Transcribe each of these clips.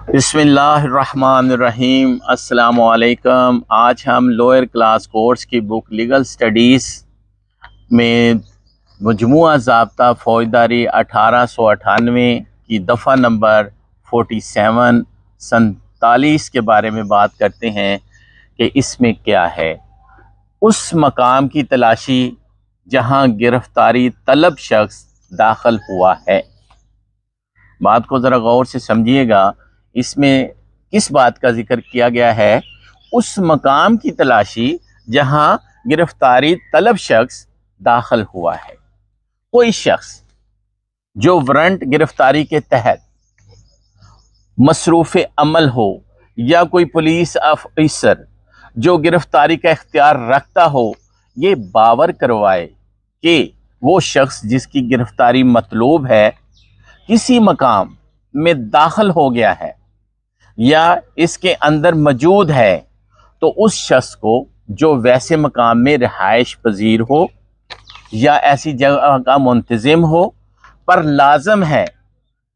بسم اللہ الرحمن الرحیم۔ السلام علیکم۔ آج ہم لوئر کلاس کورس کی بک لیگل سٹڈیز میں مجموعہ ضابطہ فوجداری 1898 کی دفعہ نمبر 47 کے بارے میں بات کرتے ہیں کہ اس میں کیا ہے۔ اس مقام کی تلاشی جہاں گرفتاری طلب شخص داخل ہوا ہے۔ بات کو ذرا غور سے سمجھیے گا، اس میں کس بات کا ذکر کیا گیا ہے؟ اس مقام کی تلاشی جہاں گرفتاری طلب شخص داخل ہوا ہے۔ کوئی شخص جو وارنٹ گرفتاری کے تحت مصروف عمل ہو یا کوئی پولیس افسر جو گرفتاری کا اختیار رکھتا ہو، یہ باور کروائے کہ وہ شخص جس کی گرفتاری مطلوب ہے کسی مقام میں داخل ہو گیا ہے یا اس کے اندر موجود ہے، تو اس شخص کو جو ویسے مقام میں رہائش پذیر ہو یا ایسی جگہ کا منتظم ہو پر لازم ہے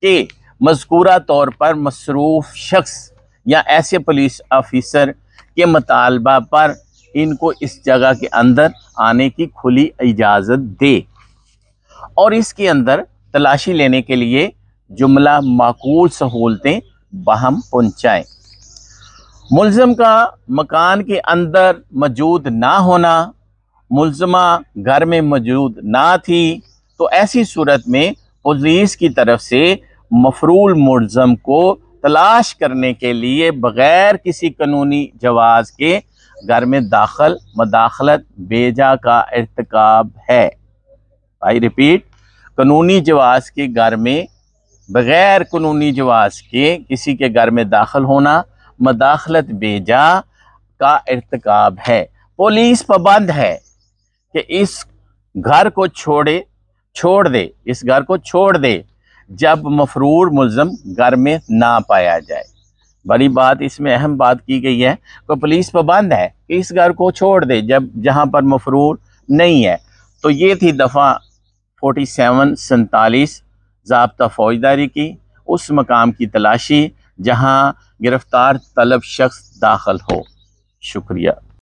کہ مذکورہ طور پر مصروف شخص یا ایسے پولیس آفیسر کے مطالبہ پر ان کو اس جگہ کے اندر آنے کی کھلی اجازت دے اور اس کے اندر تلاشی لینے کے لیے جملہ معقول سہولتیں باہم پہنچائیں۔ ملزم کا مکان کے اندر موجود نہ ہونا، ملزمہ گھر میں موجود نہ تھی، تو ایسی صورت میں پولیس کی طرف سے مفرول ملزم کو تلاش کرنے کے لیے بغیر کسی قانونی جواز کے گھر میں مداخلت بیجا کا ارتکاب ہے۔ آئی ریپیٹ، قانونی جواز کے گھر میں بغیر قانونی جواز کے کسی کے گھر میں داخل ہونا مداخلت بیجا کا ارتکاب ہے۔ پولیس پابند ہے کہ اس گھر کو چھوڑ دے جب مفرور ملزم گھر میں نہ پایا جائے۔ بڑی بات، اس میں اہم بات کی گئی ہے کہ پولیس پابند ہے کہ اس گھر کو چھوڑ دے جہاں پر مفرور نہیں ہے۔ تو یہ تھی دفعہ 47 ضابطہ فوجداری کی، اس مقام کی تلاشی جہاں گرفتار طلب شخص داخل ہو۔ شکریہ۔